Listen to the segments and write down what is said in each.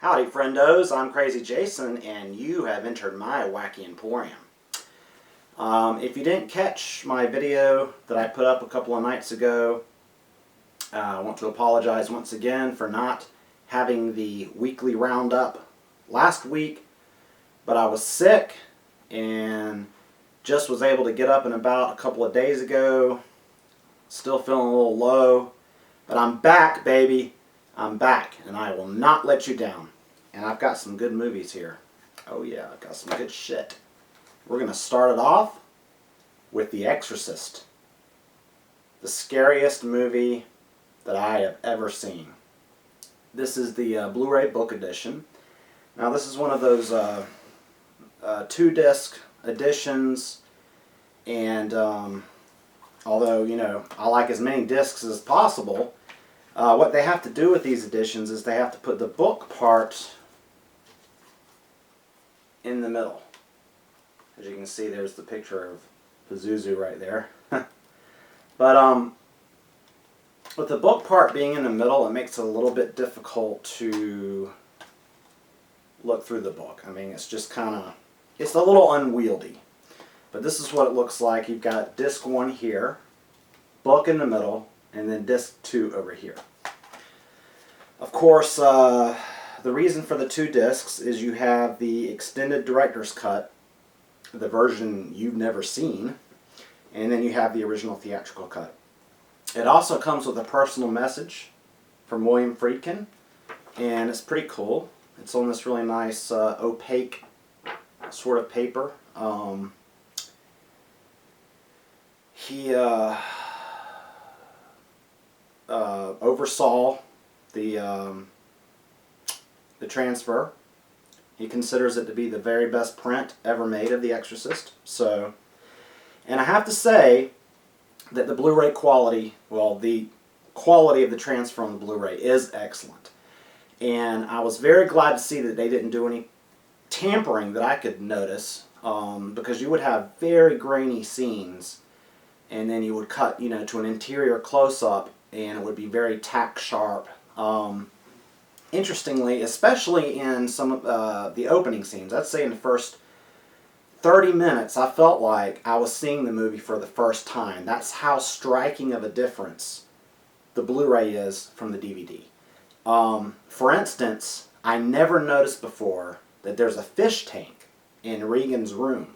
Howdy friendos, I'm TheKrazyJason and you have entered my wacky emporium. If you didn't catch my video that I put up a couple of nights ago, I want to apologize once again for not having the weekly roundup last week, but I was sick and just was able to get up and about a couple of days ago. Still feeling a little low, but I'm back, baby. I'm back, and I will not let you down. And I've got some good movies here. Oh yeah, I've got some good shit. We're going to start it off with The Exorcist. The scariest movie that I have ever seen. This is the Blu-ray book edition. Now this is one of those 2-disc editions, and although, you know, I like as many discs as possible, what they have to do with these editions is they have to put the book part in the middle. As you can see, there's the picture of Pazuzu right there. But with the book part being in the middle, it makes it a little bit difficult to look through the book. I mean, it's just kind of, it's a little unwieldy. But this is what it looks like. You've got disc 1 here, book in the middle, and then disc 2 over here. Of course, the reason for the 2 discs is you have the extended director's cut, the version you've never seen, and then you have the original theatrical cut. It also comes with a personal message from William Friedkin, and it's pretty cool. It's on this really nice opaque sort of paper. He oversaw the transfer. He considers it to be the very best print ever made of The Exorcist. So, and I have to say that the Blu-ray quality, well, the quality of the transfer on the Blu-ray is excellent. And I was very glad to see that they didn't do any tampering that I could notice, because you would have very grainy scenes, and then you would cut, you know, to an interior close-up, and it would be very tack sharp. Interestingly, especially in some of the opening scenes, I'd say in the first 30 minutes, I felt like I was seeing the movie for the first time. That's how striking of a difference the Blu-ray is from the DVD. For instance, I never noticed before that there's a fish tank in Regan's room.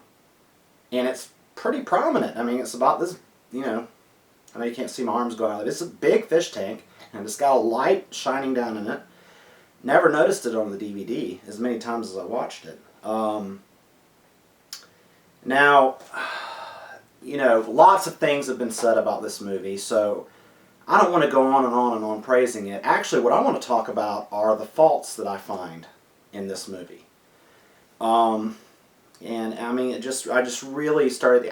And it's pretty prominent. I mean, it's about this, you know, I know you can't see my arms going out. It's a big fish tank, and it's got a light shining down in it. Never noticed it on the DVD as many times as I watched it. Now, you know, lots of things have been said about this movie, so I don't want to go on and on and on praising it. Actually, what I want to talk about are the faults that I find in this movie. And I mean, I just really started.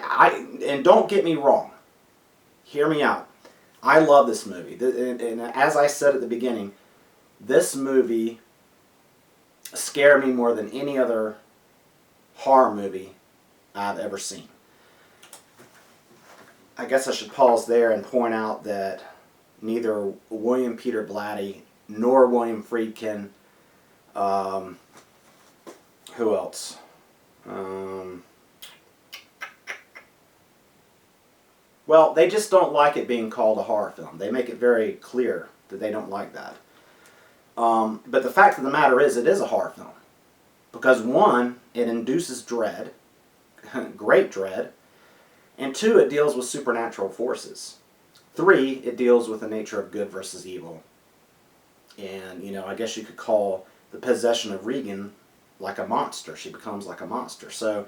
And don't get me wrong. Hear me out. I love this movie, and as I said at the beginning, this movie scared me more than any other horror movie I've ever seen. I guess I should pause there and point out that neither William Peter Blatty nor William Friedkin, who else? Well, they just don't like it being called a horror film. They make it very clear that they don't like that. But the fact of the matter is, it is a horror film. Because 1, it induces dread, great dread, and 2, it deals with supernatural forces. 3, it deals with the nature of good versus evil. And, you know, I guess you could call the possession of Regan like a monster. She becomes like a monster. So,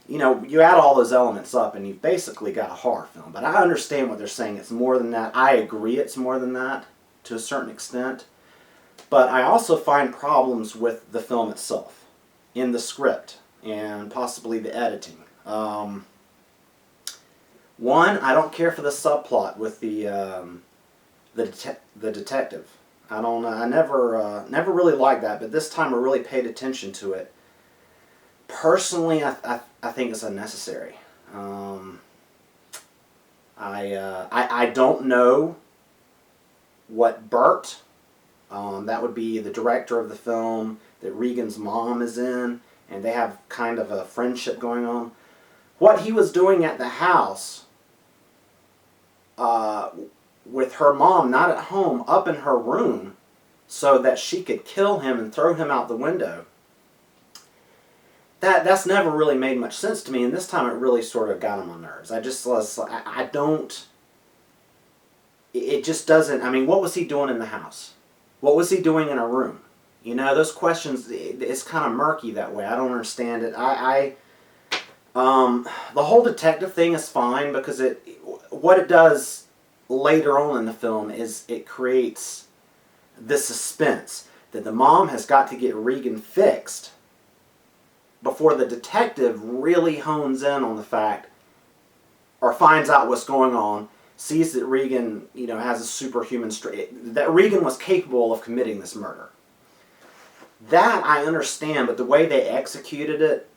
you know, you add all those elements up and you've basically got a horror film. But I understand what they're saying. It's more than that. I agree it's more than that to a certain extent. But I also find problems with the film itself, in the script, and possibly the editing. 1, I don't care for the subplot with the detective. I don't know. I never really liked that, but this time I really paid attention to it. Personally, I think it's unnecessary. I don't know what Bert That would be the director of the film that Regan's mom is in, and they have kind of a friendship going on. What he was doing at the house with her mom not at home, up in her room, so that she could kill him and throw him out the window. That's never really made much sense to me, and this time it really sort of got on my nerves. I don't, it just doesn't, I mean, what was he doing in the house? What was he doing in a room? You know, those questions, it's kind of murky that way. I don't understand it. The whole detective thing is fine because what it does later on in the film is it creates this suspense that the mom has got to get Regan fixed before the detective really hones in on the fact or finds out what's going on, sees that Regan, you know, has a superhuman strength, that Regan was capable of committing this murder. That I understand, but the way they executed it,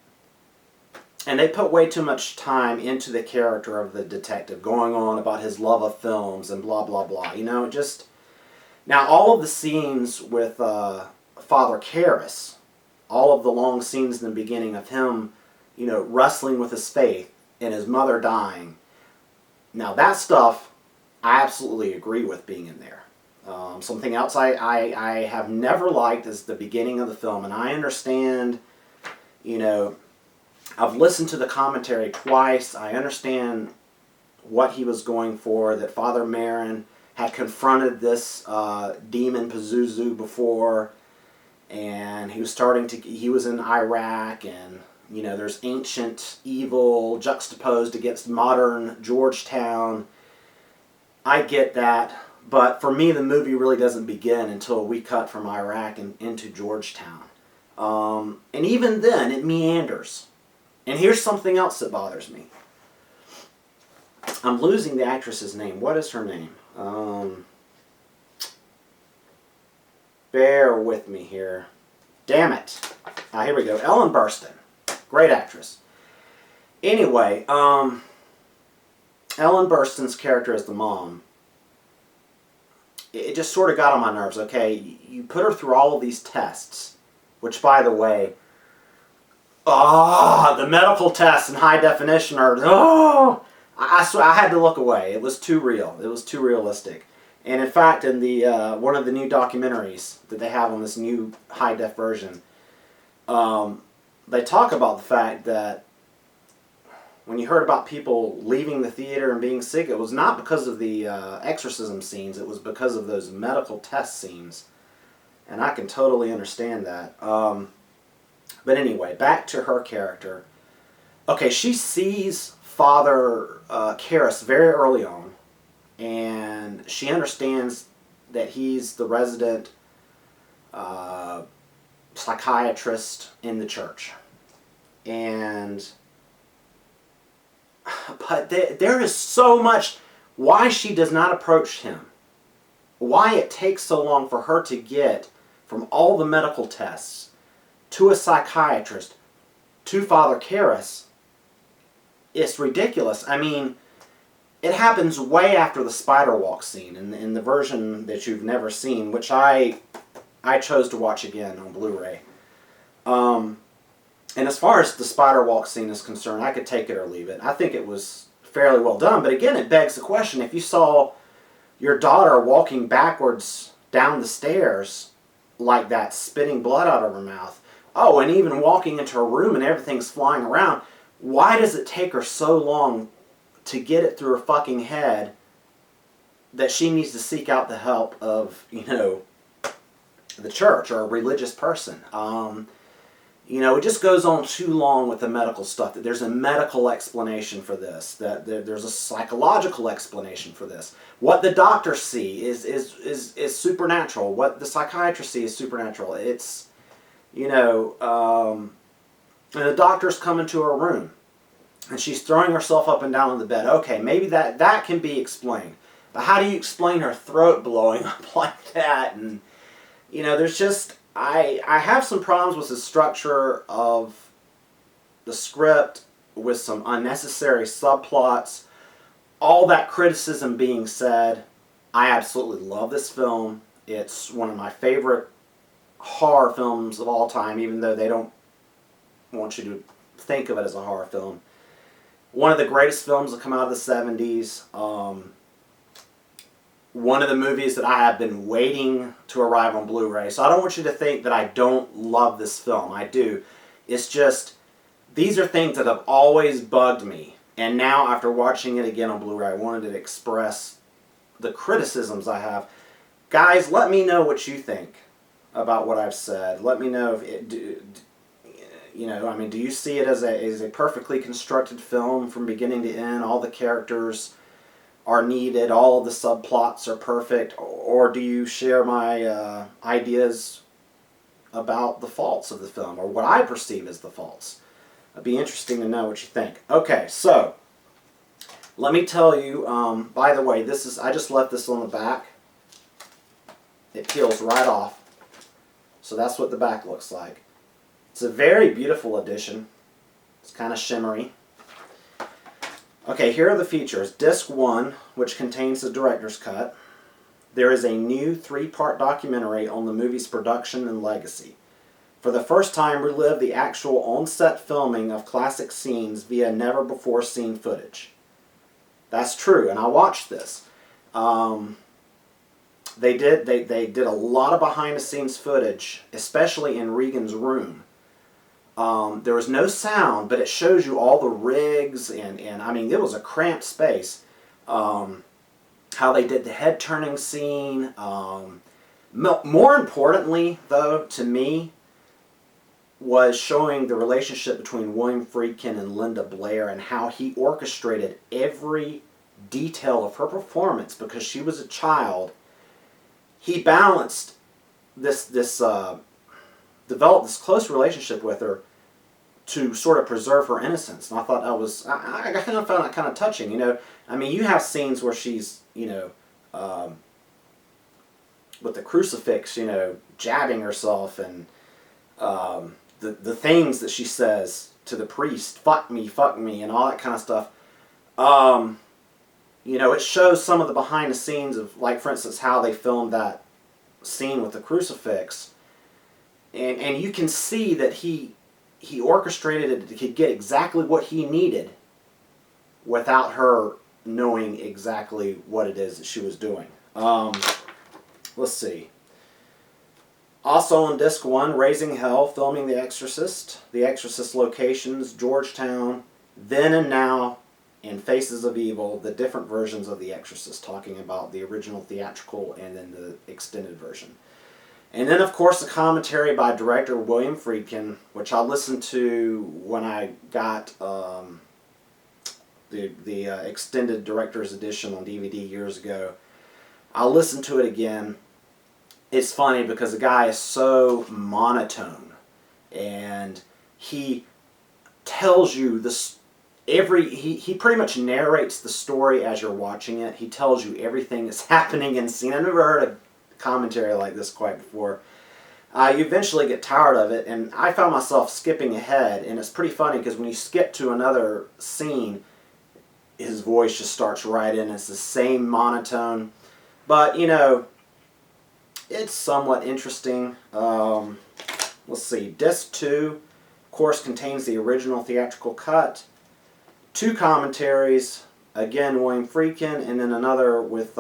and they put way too much time into the character of the detective, going on about his love of films and blah, blah, blah. You know, just... Now, all of the scenes with Father Karras, all of the long scenes in the beginning of him, you know, wrestling with his faith and his mother dying, now that stuff I absolutely agree with being in there. Something else I have never liked is the beginning of the film, and I understand, you know, I've listened to the commentary twice. I understand what he was going for, that Father Merrin had confronted this demon Pazuzu before, and he was in Iraq, and, you know, there's ancient evil juxtaposed against modern Georgetown. I get that, but for me the movie really doesn't begin until we cut from Iraq and into Georgetown. And even then, it meanders. And here's something else that bothers me. I'm losing the actress's name. What is her name? Bear with me here. Damn it. Here we go. Ellen Burstyn. Great actress. Anyway, Ellen Burstyn's character as the mom, it just sort of got on my nerves, okay? You put her through all of these tests, which, by the way, the medical tests in high definition are, I swear, I had to look away. It was too real. It was too realistic. And in fact, in the one of the new documentaries that they have on this new high-def version, they talk about the fact that when you heard about people leaving the theater and being sick, it was not because of the exorcism scenes. It was because of those medical test scenes. And I can totally understand that. But anyway, back to her character. Okay, she sees Father Karras very early on, and she understands that he's the resident psychiatrist in the church. But there is so much why she does not approach him. Why it takes so long for her to get from all the medical tests to a psychiatrist, to Father Karras, it's ridiculous. I mean, it happens way after the spider walk scene in the version that you've never seen, which I chose to watch again on Blu-ray. And as far as the spider walk scene is concerned, I could take it or leave it. I think it was fairly well done, but again, it begs the question, if you saw your daughter walking backwards down the stairs like that, spitting blood out of her mouth, and even walking into her room and everything's flying around, why does it take her so long to get it through her fucking head that she needs to seek out the help of, you know, the church or a religious person? You know, it just goes on too long with the medical stuff, that there's a medical explanation for this, that there's a psychological explanation for this. What the doctors see is supernatural. What the psychiatrists see is supernatural. It's, you know, and the doctors come into her room, and she's throwing herself up and down on the bed. Okay, maybe that can be explained. But how do you explain her throat blowing up like that? And, you know, there's just... I have some problems with the structure of the script, with some unnecessary subplots. All that criticism being said, I absolutely love this film. It's one of my favorite horror films of all time, even though they don't want you to think of it as a horror film. One of the greatest films that come out of the 70s. One of the movies that I have been waiting to arrive on Blu-ray. So I don't want you to think that I don't love this film. I do. It's just, these are things that have always bugged me. And now, after watching it again on Blu-ray, I wanted to express the criticisms I have. Guys, let me know what you think about what I've said. Let me know if it, do you see it as a perfectly constructed film from beginning to end? All the characters are needed, all of the subplots are perfect, or do you share my ideas about the faults of the film, or what I perceive as the faults? It'd be interesting to know what you think. Okay, so let me tell you, by the way, I just left this on the back. It peels right off. So that's what the back looks like. It's a very beautiful edition. It's kind of shimmery. Okay, here are the features. Disc 1, which contains the director's cut. There is a new 3-part documentary on the movie's production and legacy. For the first time, relive the actual on-set filming of classic scenes via never-before-seen footage. That's true, and I watched this. They did a lot of behind-the-scenes footage, especially in Regan's room. There was no sound, but it shows you all the rigs, and I mean, it was a cramped space. How they did the head-turning scene. More importantly, though, to me, was showing the relationship between William Friedkin and Linda Blair and how he orchestrated every detail of her performance because she was a child. He balanced developed this close relationship with her to sort of preserve her innocence. And I thought that was, I kind of found that kind of touching, you know. I mean, you have scenes where she's, you know, with the crucifix, you know, jabbing herself, and the things that she says to the priest, fuck me, and all that kind of stuff. You know, it shows some of the behind the scenes of, like, for instance, how they filmed that scene with the crucifix. And you can see that he orchestrated it to get exactly what he needed without her knowing exactly what it is that she was doing. Let's see. Also on disc 1, Raising Hell, filming The Exorcist. The Exorcist locations, Georgetown, Then and Now, and Faces of Evil, the different versions of The Exorcist, talking about the original theatrical and then the extended version. And then, of course, a commentary by director William Friedkin, which I listened to when I got the extended director's edition on DVD years ago. I listened to it again. It's funny because the guy is so monotone, and he tells you this. He pretty much narrates the story as you're watching it. He tells you everything that's happening in the scene. I've never heard a commentary like this quite before. You eventually get tired of it, and I found myself skipping ahead, and it's pretty funny because when you skip to another scene, his voice just starts right in. It's the same monotone, but you know, it's somewhat interesting. Let's see, disc 2, of course, contains the original theatrical cut, 2 commentaries, again William Friedkin, and then another with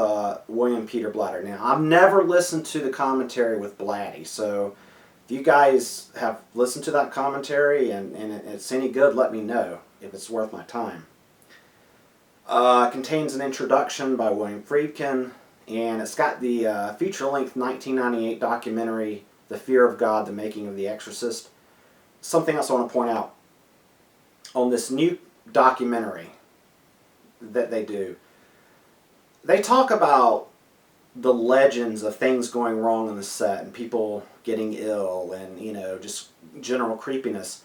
William Peter Blatty. Now, I've never listened to the commentary with Blatty, so if you guys have listened to that commentary and it's any good, let me know if it's worth my time. Contains an introduction by William Friedkin, and it's got the feature-length 1998 documentary, The Fear of God, The Making of the Exorcist. Something else I want to point out. On this new documentary that they do, they talk about the legends of things going wrong on the set and people getting ill and, you know, just general creepiness.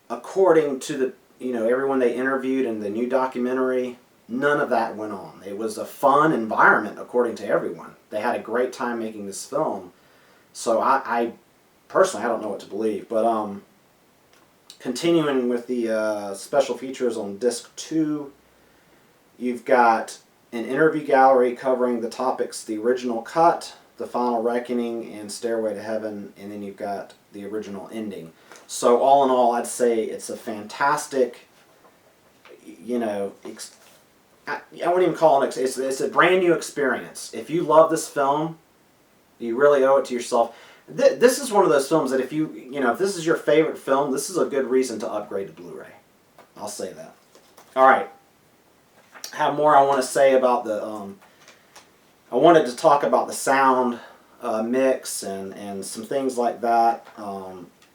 According to the, you know, everyone they interviewed in the new documentary, none of that went on. It was a fun environment according to everyone. They had a great time making this film. So I personally, I don't know what to believe, but continuing with the special features on disc 2, you've got an interview gallery covering the topics: the original cut, The Final Reckoning and Stairway to Heaven, and then you've got the original ending. So all in all, I'd say it's a fantastic, you know, I wouldn't even call it, it's a brand new experience. If you love this film, you really owe it to yourself. This is one of those films that if if this is your favorite film, this is a good reason to upgrade to Blu-ray. I'll say that. All right. I have more I want to say about the, I wanted to talk about the sound mix and some things like that.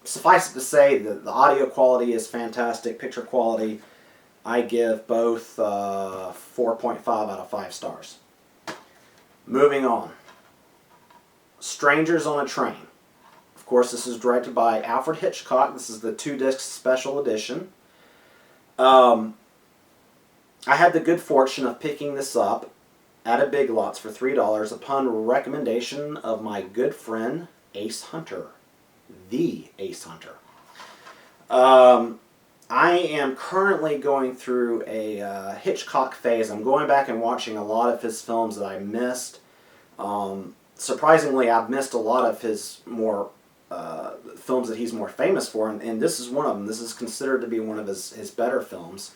Suffice it to say that the audio quality is fantastic. Picture quality, I give both 4.5 out of 5 stars. Moving on. Strangers on a Train. Of course, this is directed by Alfred Hitchcock. This is the 2-disc special edition. I had the good fortune of picking this up at a Big Lots for $3 upon recommendation of my good friend Ace Hunter. The Ace Hunter. I am currently going through a Hitchcock phase. I'm going back and watching a lot of his films that I missed. Surprisingly, I've missed a lot of his more films that he's more famous for, and this is one of them. This is considered to be one of his better films.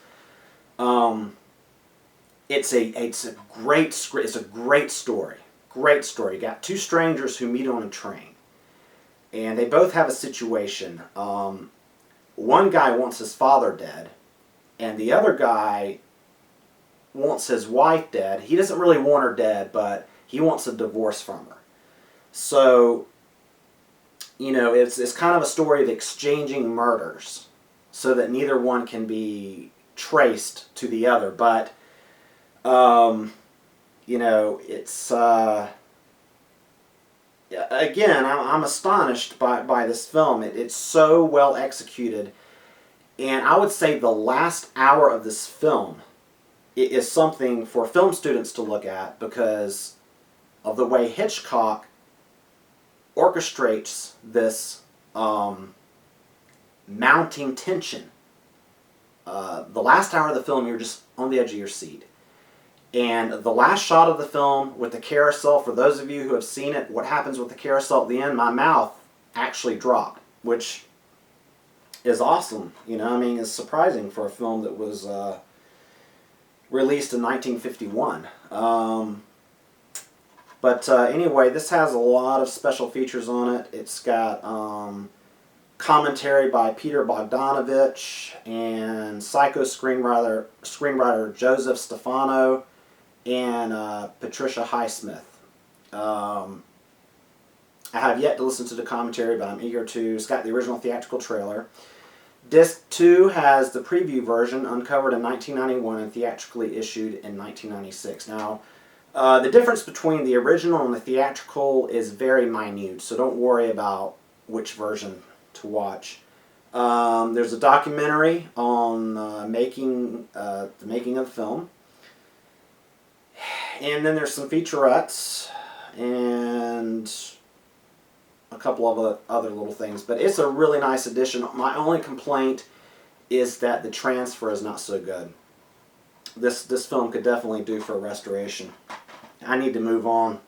It's a great story. Great story. You got two strangers who meet on a train, and they both have a situation. One guy wants his father dead, and the other guy wants his wife dead. He doesn't really want her dead, but he wants a divorce from her. So, it's kind of a story of exchanging murders so that neither one can be traced to the other. But, it's, again, I'm astonished by this film. It's so well executed. And I would say the last hour of this film is something for film students to look at because of the way Hitchcock orchestrates this mounting tension. The last hour of the film, you're just on the edge of your seat. And the last shot of the film with the carousel, for those of you who have seen it, what happens with the carousel at the end, my mouth actually dropped, which is awesome. It's surprising for a film that was released in 1951. But anyway, this has a lot of special features on it. It's got commentary by Peter Bogdanovich and Psycho screenwriter Joseph Stefano and Patricia Highsmith. I have yet to listen to the commentary, but I'm eager to. It's got the original theatrical trailer. Disc 2 has the preview version, uncovered in 1991 and theatrically issued in 1996. Now, the difference between the original and the theatrical is very minute, so don't worry about which version to watch. There's a documentary on the making of the film. And then there's some featurettes and a couple of other little things. But it's a really nice addition. My only complaint is that the transfer is not so good. This film could definitely do for a restoration. I need to move on.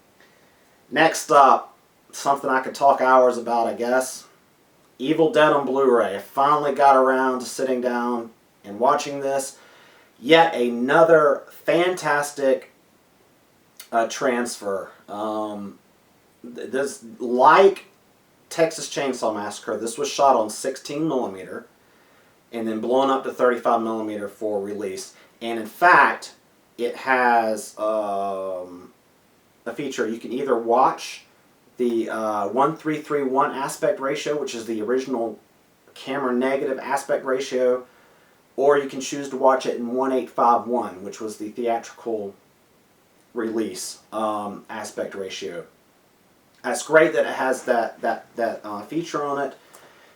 Next up, something I could talk hours about, I guess. Evil Dead on Blu-ray. I finally got around to sitting down and watching this. Yet another fantastic transfer. This, like Texas Chainsaw Massacre, this was shot on 16mm and then blown up to 35mm for release. And in fact, it has a feature. You can either watch the 1:3:1 aspect ratio, which is the original camera negative aspect ratio, or you can choose to watch it in 1:8:5:1, which was the theatrical release aspect ratio. It's great that it has that feature on it.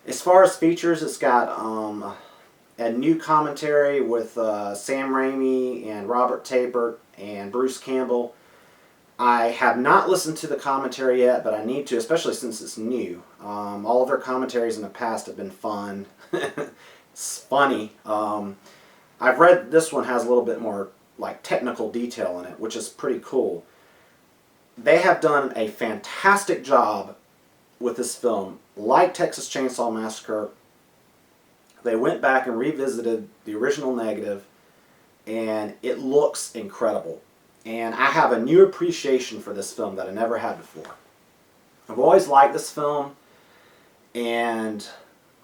As far as features, it's got a new commentary with Sam Raimi and Robert Tapert and Bruce Campbell. I have not listened to the commentary yet, but I need to, especially since it's new. All of their commentaries in the past have been fun. It's funny. I've read this one has a little bit more like technical detail in it, which is pretty cool. they have done a fantastic job with this film. Like Texas Chainsaw Massacre, they went back and revisited the original negative, and it looks incredible. And I have a new appreciation for this film that I never had before. I've always liked this film, and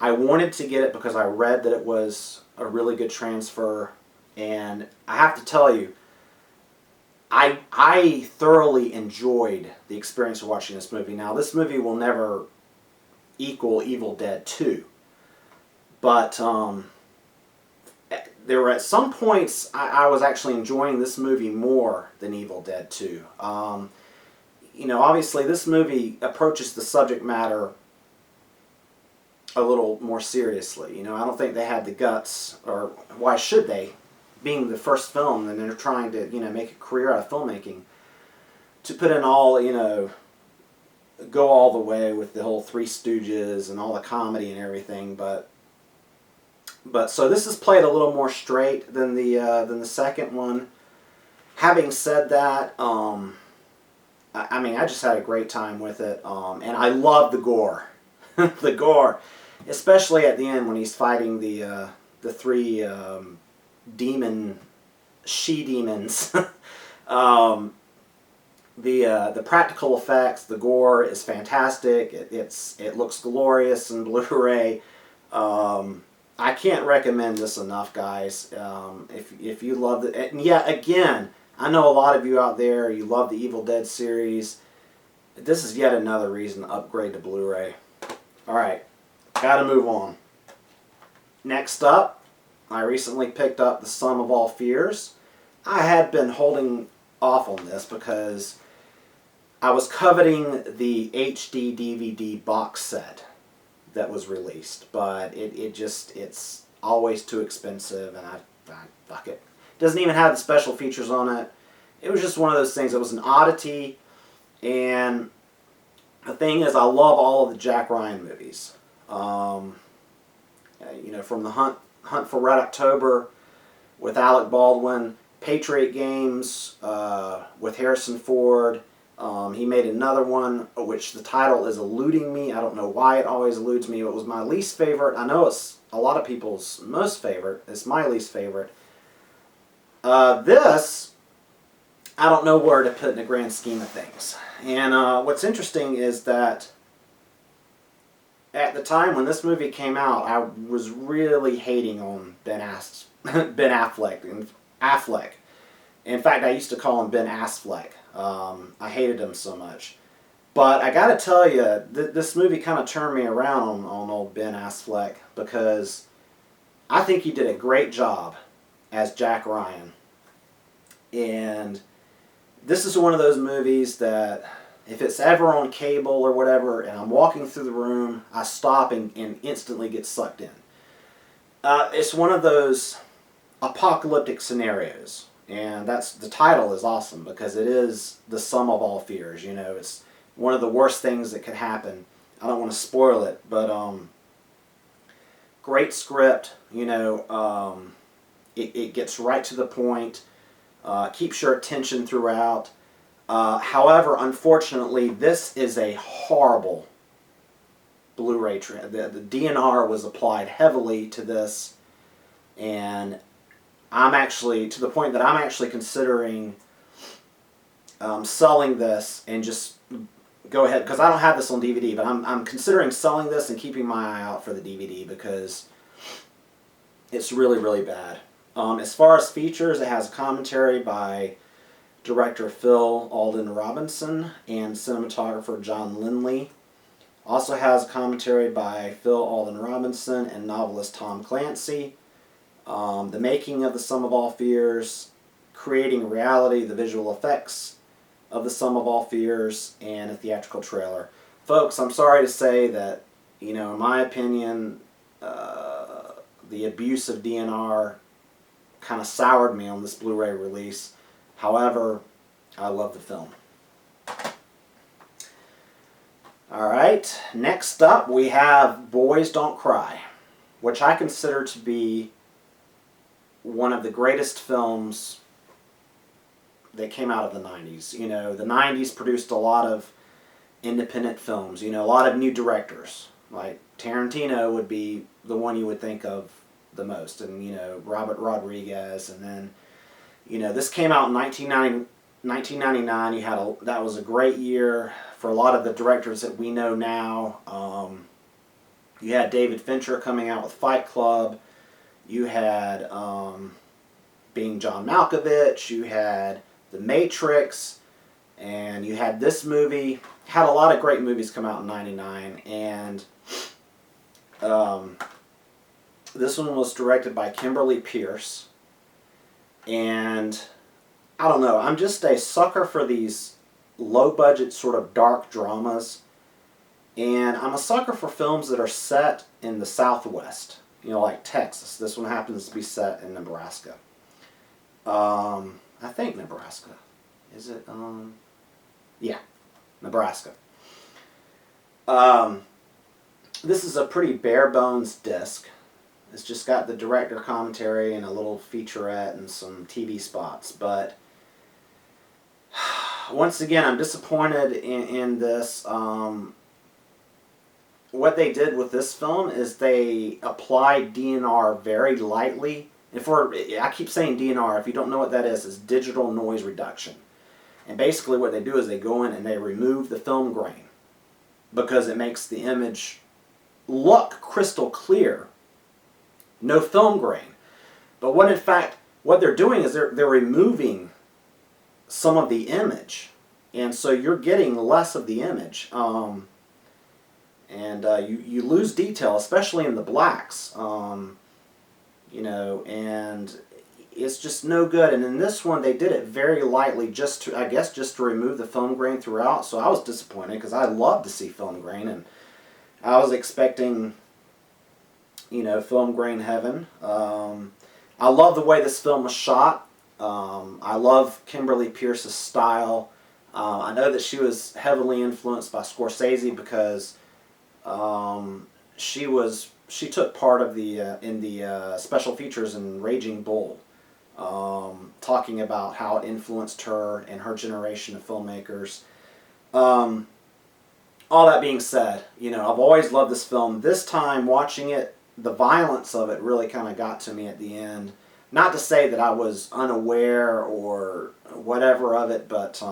I wanted to get it because I read that it was a really good transfer. And I have to tell you, I thoroughly enjoyed the experience of watching this movie. Now, this movie will never equal Evil Dead 2. But there were at some points I was actually enjoying this movie more than Evil Dead 2. You know, obviously this movie approaches the subject matter a little more seriously. You know, I don't think they had the guts, or why should they, being the first film and they're trying to, you know, make a career out of filmmaking, to put in all, you know, go all the way with the whole Three Stooges and all the comedy and everything. But so this is played a little more straight than the second one. Having said that, I mean, I just had a great time with it, and I love the gore. The gore, especially at the end when he's fighting the three she-demons. The practical effects, the gore is fantastic. It looks glorious in Blu-ray. I can't recommend this enough, guys. If you love it, and yeah, again, I know a lot of you out there, you love the Evil Dead series. This is yet another reason to upgrade to Blu-ray. Alright, gotta move on. Next up, I recently picked up The Sum of All Fears. I had been holding off on this because I was coveting the HD DVD box set that was released, but it's always too expensive, and I fuck it. Doesn't even have the special features on it. It was just one of those things. It was an oddity, and the thing is, I love all of the Jack Ryan movies. You know, from the Hunt for Red October with Alec Baldwin, Patriot Games with Harrison Ford. He made another one, which the title is eluding me. I don't know why it always eludes me. It was my least favorite. I know it's a lot of people's most favorite. It's my least favorite. This, I don't know where to put in the grand scheme of things. And what's interesting is that at the time when this movie came out, I was really hating on Ben Affleck. In fact, I used to call him Ben Affleck. I hated him so much. But I gotta tell you, this movie kind of turned me around on old Ben Affleck, because I think he did a great job as Jack Ryan. And this is one of those movies that, if it's ever on cable or whatever, and I'm walking through the room, I stop and instantly get sucked in. It's one of those apocalyptic scenarios. And the title is awesome, because it is the sum of all fears. You know, it's one of the worst things that could happen. I don't want to spoil it, but great script. You know, it gets right to the point. Keeps your attention throughout. However, unfortunately, this is a horrible Blu-ray. The DNR was applied heavily to this, and I'm actually, to the point that I'm actually considering selling this and just go ahead, because I don't have this on DVD, but I'm considering selling this and keeping my eye out for the DVD, because it's really, really bad. As far as features, it has a commentary by director Phil Alden Robinson and cinematographer John Lindley. Also has a commentary by Phil Alden Robinson and novelist Tom Clancy. The making of The Sum of All Fears, creating reality, the visual effects of The Sum of All Fears, and a theatrical trailer. Folks, I'm sorry to say that, you know, in my opinion, the abuse of DNR kind of soured me on this Blu-ray release. However, I love the film. Alright, next up we have Boys Don't Cry, which I consider to be one of the greatest films that came out of the 90s. You know, the 90s produced a lot of independent films, you know, a lot of new directors. Like Tarantino would be the one you would think of the most, and, you know, Robert Rodriguez, and then, you know, this came out in 1999. You had that was a great year for a lot of the directors that we know now. You had David Fincher coming out with Fight Club. You had being John Malkovich. You had The Matrix, and you had this movie. Had a lot of great movies come out in '99, and this one was directed by Kimberly Pierce. And I don't know, I'm just a sucker for these low-budget sort of dark dramas. And I'm a sucker for films that are set in the Southwest, you know, like Texas. This one happens to be set in Nebraska. I think Nebraska. Is it? Yeah, Nebraska. This is a pretty bare-bones disc. It's just got the director commentary and a little featurette and some TV spots. But once again, I'm disappointed in this. What they did with this film is they applied DNR very lightly. I keep saying DNR. If you don't know what that is, it's digital noise reduction. And basically what they do is they go in and they remove the film grain because it makes the image look crystal clear. No film grain. But what in fact, what they're doing is they're removing some of the image. And so you're getting less of the image. You lose detail, especially in the blacks. You know, and it's just no good. And in this one, they did it very lightly, just to remove the film grain throughout. So I was disappointed because I love to see film grain, and I was expecting, you know, film grain heaven. I love the way this film was shot. I love Kimberly Pierce's style. I know that she was heavily influenced by Scorsese because she took part of in the special features in Raging Bull, talking about how it influenced her and her generation of filmmakers. All that being said, you know, I've always loved this film. This time watching it, the violence of it really kind of got to me at the end. Not to say that I was unaware or whatever of it, but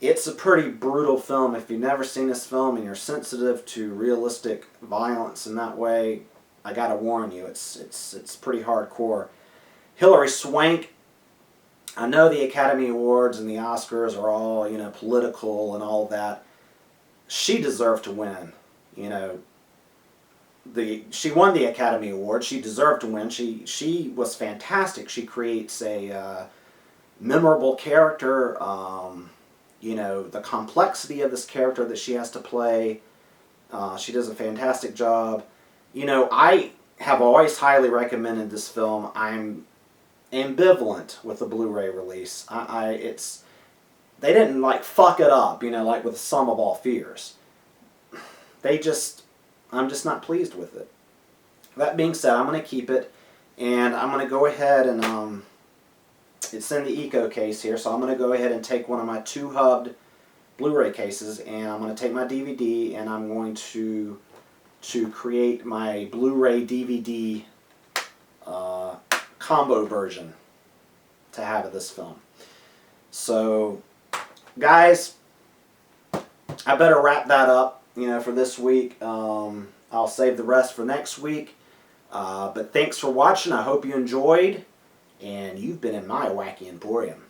it's a pretty brutal film. If you've never seen this film and you're sensitive to realistic violence in that way, I gotta warn you, it's pretty hardcore. Hilary Swank, I know the Academy Awards and the Oscars are all, you know, political and all that. She deserved to win. You know, she won the Academy Award. She deserved to win. She was fantastic. She creates a memorable character. You know, the complexity of this character that she has to play. She does a fantastic job. You know, I have always highly recommended this film. I'm ambivalent with the Blu-ray release. They didn't like fuck it up, you know, like with Sum of All Fears. I'm just not pleased with it. That being said, I'm going to keep it, and I'm going to go ahead and it's in the Eco case here, so I'm going to go ahead and take one of my 2-hubbed Blu-ray cases, and I'm going to take my DVD, and I'm going to create my Blu-ray DVD combo version to have of this film. So, guys, I better wrap that up, you know, for this week. I'll save the rest for next week. But thanks for watching. I hope you enjoyed. And you've been in my Wacky Emporium.